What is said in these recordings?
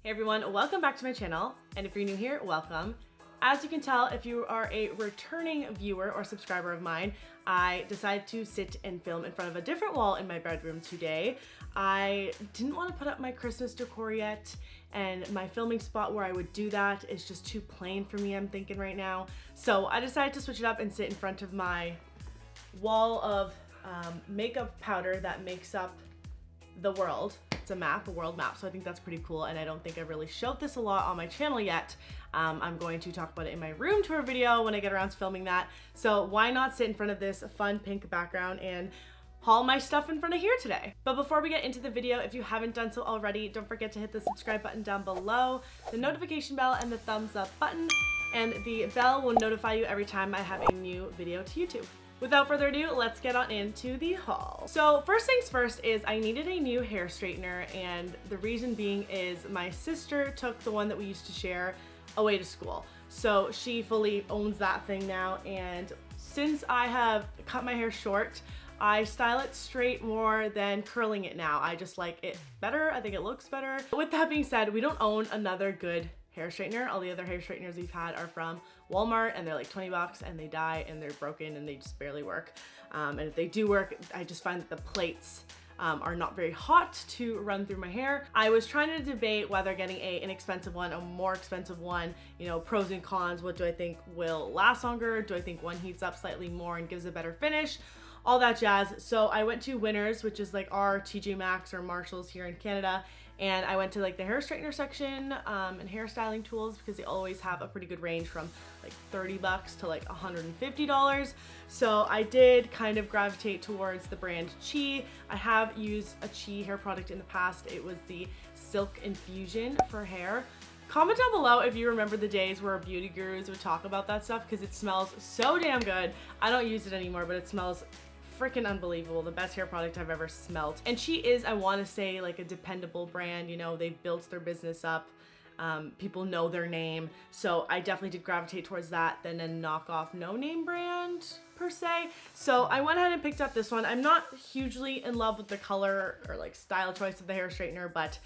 Hey everyone, welcome back to my channel, and if you're new here, welcome. As you can tell, if you are a returning viewer or subscriber of mine, I decided to sit and film in front of a different wall in my bedroom today. I didn't want to put up my Christmas decor yet, and my filming spot where I would do that is just too plain for me, I'm thinking right now. So I decided to switch it up and sit in front of my wall of makeup powder that makes up the world. It's a map, a world map, so I think that's pretty cool, and I don't think I've really showed this a lot on my channel yet. I'm going to talk about it in my room tour video when I get around to filming that, so why not sit in front of this fun pink background and haul my stuff in front of here today. But before we get into the video, if you haven't done so already, don't forget to hit the subscribe button down below, the notification bell, and the thumbs up button, and the bell will notify you every time I have a new video to YouTube. Without further ado, let's get on into the haul. So first things first is I needed a new hair straightener, and the reason being is my sister took the one that we used to share away to school. So she fully owns that thing now, and since I have cut my hair short, I style it straight more than curling it now. I just like it better. I think it looks better. With that being said, we don't own another good hair straightener. All the other hair straighteners we've had are from Walmart, and they're like 20 bucks, and they die, and they're broken, and they just barely work. And if they do work, I just find that the plates are not very hot to run through my hair. I was trying to debate whether getting an inexpensive one, a more expensive one, you know, pros and cons. What do I think will last longer? Do I think one heats up slightly more and gives a better finish? All that jazz. So I went to Winners, which is like our TJ Maxx or Marshalls here in Canada, and I went to like the hair straightener section and hairstyling tools, because they always have a pretty good range from like 30 bucks to like $150. So I did kind of gravitate towards the brand Chi. I have used a Chi hair product in the past. It was the Silk Infusion for hair. Comment down below if you remember the days where beauty gurus would talk about that stuff, because it smells so damn good. I don't use it anymore, but it smells freaking unbelievable. The best hair product I've ever smelled. And Chi is, I want to say, like a dependable brand. You know, they've built their business up. People know their name. So I definitely did gravitate towards that than a knockoff no-name brand per se. So I went ahead and picked up this one. I'm not hugely in love with the color or like style choice of the hair straightener, but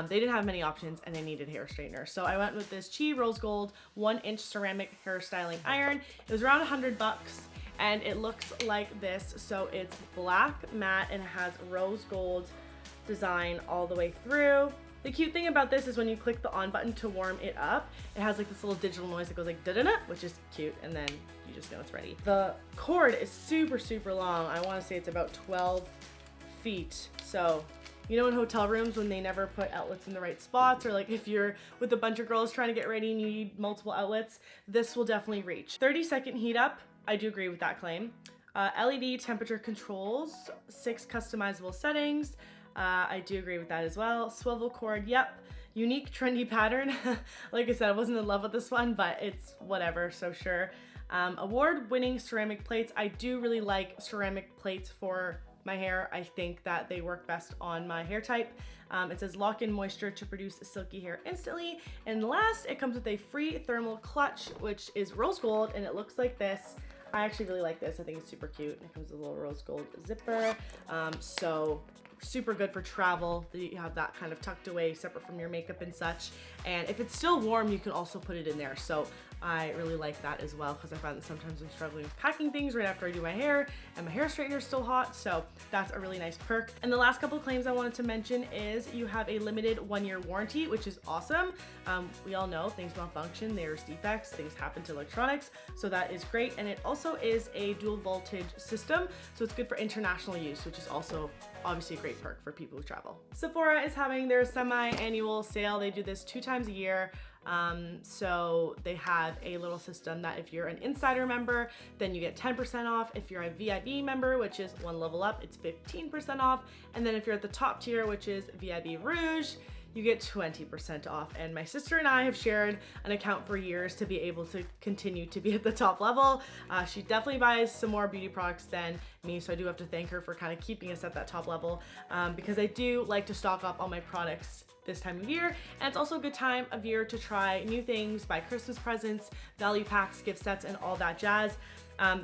they didn't have many options and I needed hair straightener. So I went with this Chi Rose Gold 1-inch ceramic hair styling iron. It was around 100 bucks. And it looks like this. So it's black matte and it has rose gold design all the way through. The cute thing about this is when you click the on button to warm it up, it has like this little digital noise that goes like da-da-da, which is cute, and then you just know it's ready. The cord is super, super long. I want to say it's about 12 feet. So, you know, in hotel rooms when they never put outlets in the right spots, or like if you're with a bunch of girls trying to get ready and you need multiple outlets, this will definitely reach. 30-second heat up. I do agree with that claim. LED temperature controls, 6 customizable settings. I do agree with that as well. Swivel cord, yep. Unique trendy pattern. Like I said, I wasn't in love with this one, but it's whatever, so sure. Award-winning ceramic plates. I do really like ceramic plates for my hair. I think that they work best on my hair type. It says lock in moisture to produce silky hair instantly. And last, it comes with a free thermal clutch, which is rose gold, and it looks like this. I actually really like this. I think it's super cute. And it comes with a little rose gold zipper. So super good for travel. You have that kind of tucked away separate from your makeup and such. And if it's still warm, you can also put it in there. So I really like that as well, because I find that sometimes I'm struggling with packing things right after I do my hair and my hair straightener is still hot. So that's a really nice perk. And the last couple of claims I wanted to mention is you have a limited 1-year warranty, which is awesome. We all know things malfunction, there's defects, things happen to electronics. So that is great. And it also is a dual voltage system. So it's good for international use, which is also obviously a great perk for people who travel. Sephora is having their semi-annual sale. They do this 2 times a year. So they have a little system that if you're an insider member, then you get 10% off. If you're a VIB member, which is 1 level up, it's 15% off. And then if you're at the top tier, which is VIB Rouge, you get 20% off. And my sister and I have shared an account for years to be able to continue to be at the top level. She definitely buys some more beauty products than me, so I do have to thank her for kind of keeping us at that top level, because I do like to stock up on my products this time of year, and it's also a good time of year to try new things, buy Christmas presents, value packs, gift sets, and all that jazz.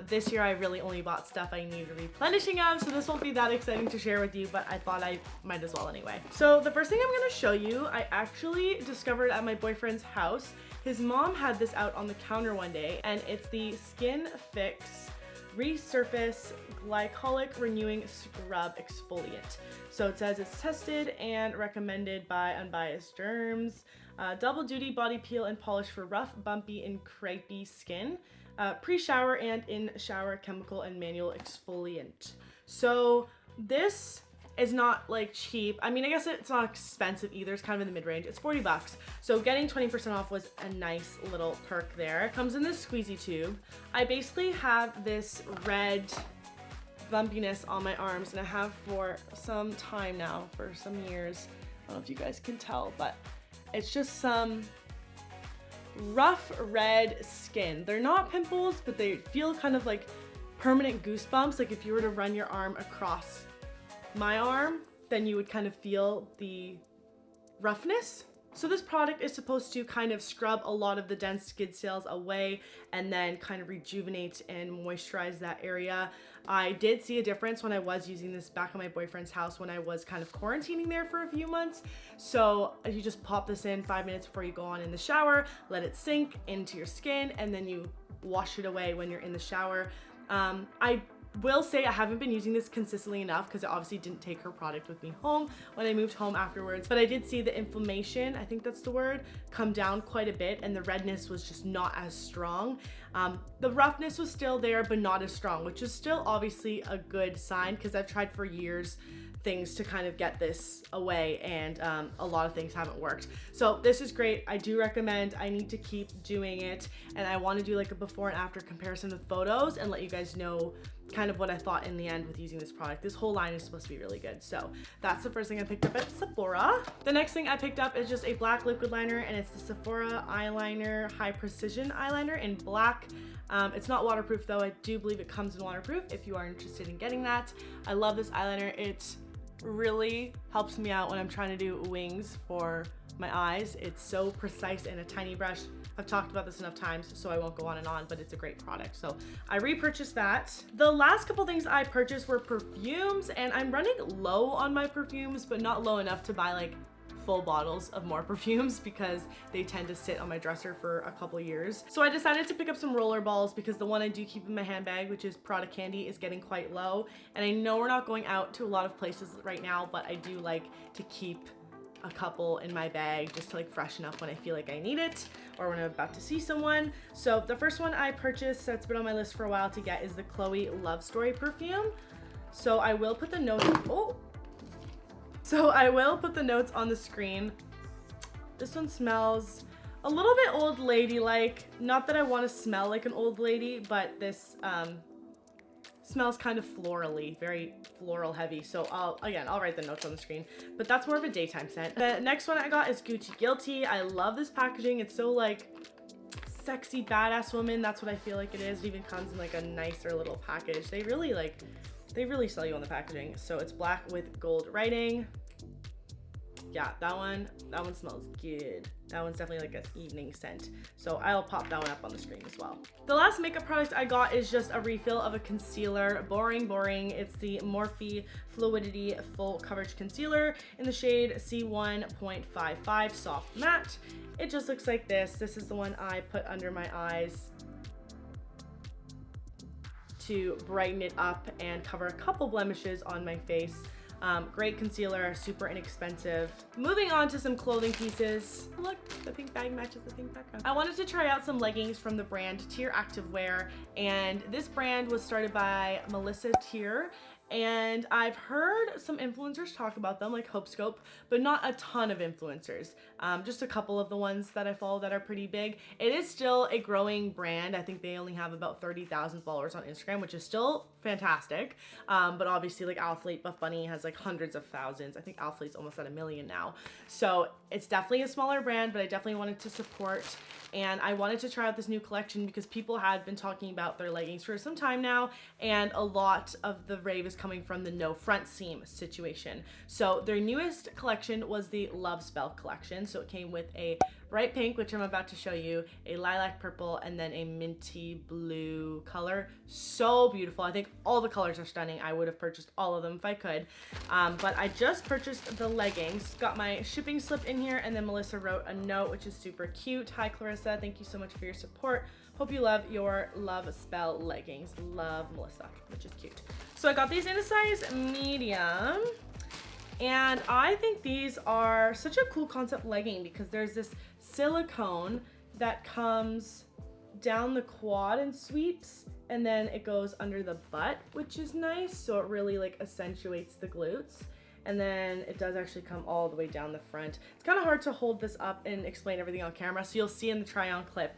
This year I really only bought stuff I needed replenishing of, so this won't be that exciting to share with you, but I thought I might as well anyway. So the first thing I'm gonna show you, I actually discovered at my boyfriend's house. His mom had this out on the counter one day, and it's the SkinFix Resurface Glycolic Renewing Scrub Exfoliant. So it says it's tested and recommended by unbiased derms. Double duty body peel and polish for rough, bumpy, and crepey skin. Pre-shower and in-shower chemical and manual exfoliant. So this is not like cheap. I mean, I guess it's not expensive either. It's kind of in the mid-range. It's 40 bucks. So getting 20% off was a nice little perk there. Comes in this squeezy tube. I basically have this red bumpiness on my arms, and I have for some time now, for some years. I don't know if you guys can tell, but it's just some rough red skin. They're not pimples, but they feel kind of like permanent goosebumps. Like if you were to run your arm across my arm, then you would kind of feel the roughness. So this product is supposed to kind of scrub a lot of the dense skin cells away and then kind of rejuvenate and moisturize that area. I did see a difference when I was using this back at my boyfriend's house when I was kind of quarantining there for a few months. So you just pop this in 5 minutes before you go on in the shower, let it sink into your skin, and then you wash it away when you're in the shower. I will say I haven't been using this consistently enough because I obviously didn't take her product with me home when I moved home afterwards, but I did see the inflammation, I think that's the word, come down quite a bit, and the redness was just not as strong. The roughness was still there, but not as strong, which is still obviously a good sign because I've tried for years things to kind of get this away, and a lot of things haven't worked. So this is great. I do recommend. I need to keep doing it, and I want to do like a before and after comparison with photos and let you guys know kind of what I thought in the end with using this product. This whole line is supposed to be really good. So that's the first thing I picked up at Sephora. The next thing I picked up is just a black liquid liner, and it's the Sephora eyeliner high precision eyeliner in black. It's not waterproof though. I do believe it comes in waterproof if you are interested in getting that. I love this eyeliner. It really helps me out when I'm trying to do wings for my eyes. It's so precise and a tiny brush. I've talked about this enough times, so I won't go on and on, but it's a great product. So I repurchased that. The last couple things I purchased were perfumes, and I'm running low on my perfumes, but not low enough to buy like full bottles of more perfumes because they tend to sit on my dresser for a couple years. So I decided to pick up some roller balls because the one I do keep in my handbag, which is Prada Candy, is getting quite low. And I know we're not going out to a lot of places right now, but I do like to keep a couple in my bag just to like freshen up when I feel like I need it or when I'm about to see someone. So the first one I purchased that's been on my list for a while to get is the Chloe Love Story perfume. So I will put the notes, I will put the notes on the screen. This one smells a little bit old lady-like. Not that I want to smell like an old lady, but this smells kind of florally, very floral heavy. So I'll write the notes on the screen, but that's more of a daytime scent. The next one I got is Gucci Guilty. I love this packaging. It's so like sexy badass woman. That's what I feel like it is. It even comes in like a nicer little package. They really sell you on the packaging. So it's black with gold writing. Yeah, that one smells good. That one's definitely like an evening scent. So I'll pop that one up on the screen as well. The last makeup product I got is just a refill of a concealer. Boring. It's the Morphe Fluidity Full Coverage Concealer in the shade C1.55 Soft Matte. It just looks like this. This is the one I put under my eyes to brighten it up and cover a couple blemishes on my face. Great concealer, super inexpensive. Moving on to some clothing pieces. Look, the pink bag matches the pink background. I wanted to try out some leggings from the brand Tier Activewear, and this brand was started by Melissa Tier. And I've heard some influencers talk about them, like HopeScope, but not a ton of influencers. Just a couple of the ones that I follow that are pretty big. It is still a growing brand. I think they only have about 30,000 followers on Instagram, which is still fantastic. But obviously, like Alphalete, Buff Bunny has like hundreds of thousands. I think Alphalate's almost at 1 million now. So it's definitely a smaller brand, but I definitely wanted to support. And I wanted to try out this new collection because people had been talking about their leggings for some time now, and a lot of the rave is was coming from the no front seam situation. So their newest collection was the Love Spell collection. So it came with a bright pink, which I'm about to show you, a lilac purple, and then a minty blue color. So beautiful. I think all the colors are stunning. I would have purchased all of them if I could. But I just purchased the leggings, got my shipping slip in here, and then Melissa wrote a note, which is super cute. Hi Clarissa, thank you so much for your support. Hope you love your Love Spell leggings. Love, Melissa, which is cute. So I got these in a size medium, and I think these are such a cool concept legging because there's this silicone that comes down the quad and sweeps, and then it goes under the butt, which is nice. So it really like accentuates the glutes. And then it does actually come all the way down the front. It's kind of hard to hold this up and explain everything on camera, so you'll see in the try on clip.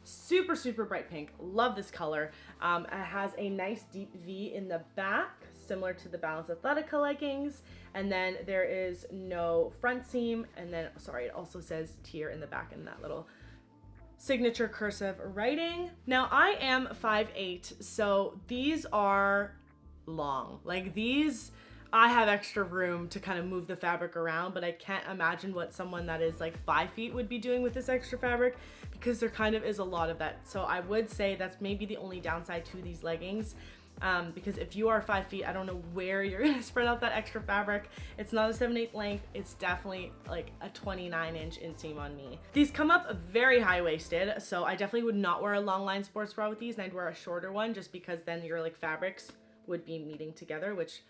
Super, super bright pink. Love this color. It has a nice deep V in the back, similar to the Balance Athletica leggings. And then there is no front seam. And then, sorry, it also says tier in the back in that little signature cursive writing. Now I am 5'8", so these are long. Like these, I have extra room to kind of move the fabric around, but I can't imagine what someone that is like 5 feet would be doing with this extra fabric, because there kind of is a lot of that. So I would say that's maybe the only downside to these leggings, because if you are 5 feet, I don't know where you're gonna spread out that extra fabric. It's not a 7/8 length, it's definitely like a 29-inch inseam on me. These come up very high-waisted, so I definitely would not wear a long line sports bra with these, and I'd wear a shorter one just because then your like fabrics would be meeting together, which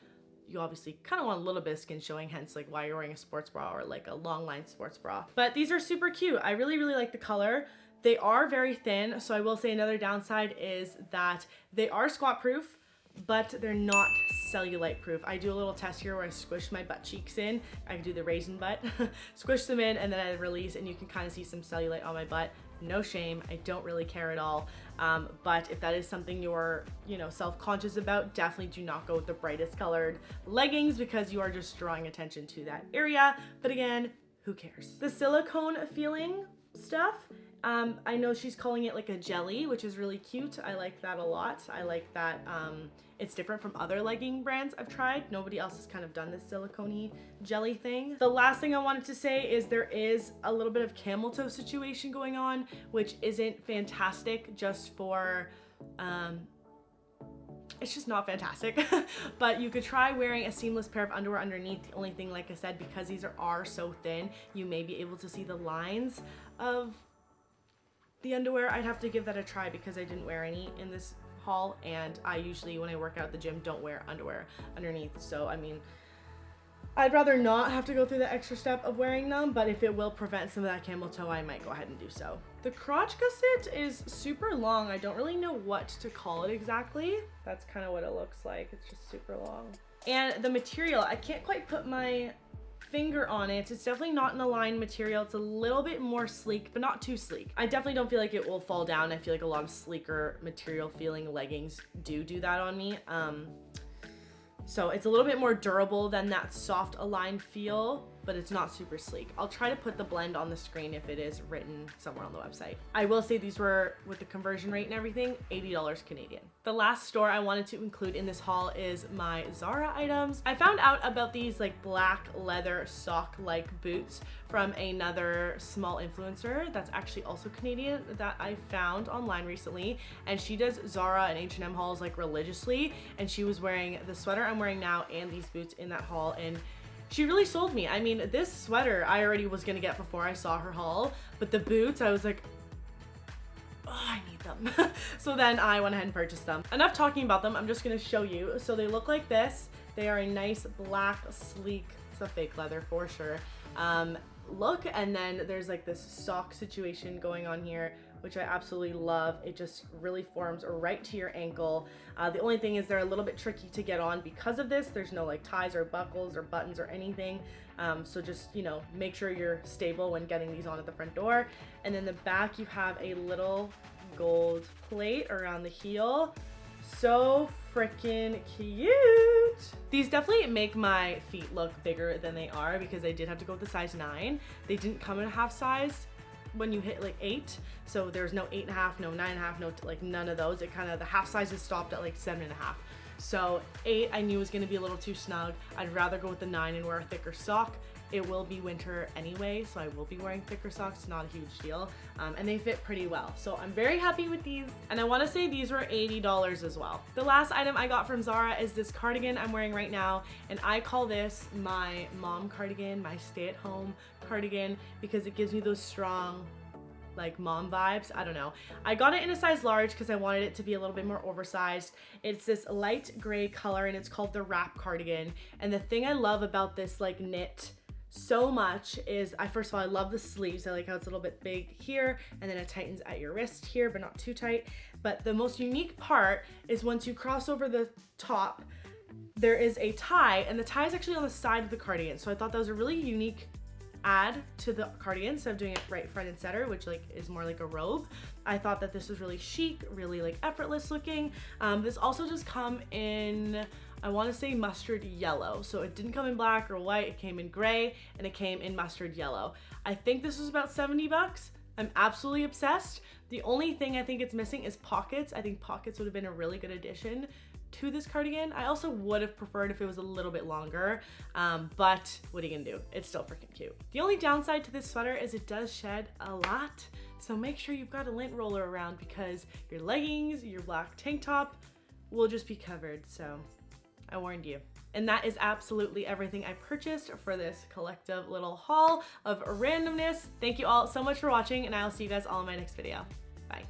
you obviously kind of want a little bit of skin showing, hence like why you're wearing a sports bra or like a long line sports bra. But these are super cute. I really, really like the color. They are very thin, so I will say another downside is that they are squat proof, but they're not cellulite proof. I do a little test here where I squish my butt cheeks in. I do the raisin butt, squish them in, and then I release, and you can kind of see some cellulite on my butt. No shame, I don't really care at all. But if that is something you're, self-conscious about, definitely do not go with the brightest colored leggings because you are just drawing attention to that area. But again, who cares? The silicone feeling stuff, I know she's calling it like a jelly, which is really cute. I like that a lot. I like that it's different from other legging brands I've tried. Nobody else has kind of done this silicone-y jelly thing. The last thing I wanted to say is there is a little bit of camel toe situation going on, which isn't fantastic just for, it's just not fantastic. But you could try wearing a seamless pair of underwear underneath. The only thing, like I said, because these are so thin, you may be able to see the lines of the underwear. I'd have to give that a try because I didn't wear any in this haul, and I usually, when I work out at the gym, don't wear underwear underneath. So I mean, I'd rather not have to go through the extra step of wearing them, but if it will prevent some of that camel toe, I might go ahead and do so. The crotch gusset is super long. I don't really know what to call it exactly. That's kind of what it looks like. It's just super long. And the material, I can't quite put my finger on it. It's definitely not an aligned material. It's a little bit more sleek, but not too sleek. I definitely don't feel like it will fall down. I feel like a lot of sleeker material feeling leggings do that on me. So it's a little bit more durable than that soft aligned feel, but it's not super sleek. I'll try to put the blend on the screen if it is written somewhere on the website. I will say these were, with the conversion rate and everything, $80 Canadian. The last store I wanted to include in this haul is my Zara items. I found out about these like black leather sock-like boots from another small influencer that's actually also Canadian that I found online recently, and she does Zara and H&M hauls like religiously, and she was wearing the sweater I'm wearing now and these boots in that haul, and she really sold me. I mean, this sweater I already was gonna get before I saw her haul, but the boots, I was like, oh, I need them. So then I went ahead and purchased them. Enough talking about them, I'm just gonna show you. So they look like this. They are a nice black, sleek, it's a fake leather for sure, look, and then there's like this sock situation going on here, which I absolutely love. It just really forms right to your ankle. The only thing is they're a little bit tricky to get on because of this. There's no like ties or buckles or buttons or anything. So just, make sure you're stable when getting these on at the front door. And then the back, you have a little gold plate around the heel. So freaking cute. These definitely make my feet look bigger than they are because I did have to go with the size 9. They didn't come in a half size when you hit like 8, so there's no 8.5, no 9.5, no like none of those. It kind of, the half sizes stopped at like 7.5. So 8 I knew was gonna be a little too snug. I'd rather go with the 9 and wear a thicker sock. It will be winter anyway, so I will be wearing thicker socks, not a huge deal. And they fit pretty well. So I'm very happy with these. And I wanna say these were $80 as well. The last item I got from Zara is this cardigan I'm wearing right now. And I call this my mom cardigan, my stay-at-home cardigan, because it gives me those strong, like mom vibes. I don't know. I got it in a size large because I wanted it to be a little bit more oversized. It's this light gray color and it's called the wrap cardigan. And the thing I love about this like knit so much is first of all, I love the sleeves. I like how it's a little bit big here and then it tightens at your wrist here, but not too tight. But the most unique part is once you cross over the top, there is a tie, and the tie is actually on the side of the cardigan. So I thought that was a really unique add to the cardigan instead of doing it right front and center, which like is more like a robe. I thought that this was really chic, really like effortless looking. This also just come in, I want to say mustard yellow. So it didn't come in black or white, it came in gray and it came in mustard yellow. I think this was about 70 bucks. I'm absolutely obsessed. The only thing I think it's missing is pockets. I think pockets would have been a really good addition to this cardigan. I also would have preferred if it was a little bit longer, but what are you gonna do? It's still freaking cute. The only downside to this sweater is it does shed a lot. So make sure you've got a lint roller around because your leggings, your black tank top will just be covered. So I warned you. And that is absolutely everything I purchased for this collective little haul of randomness. Thank you all so much for watching, and I'll see you guys all in my next video. Bye.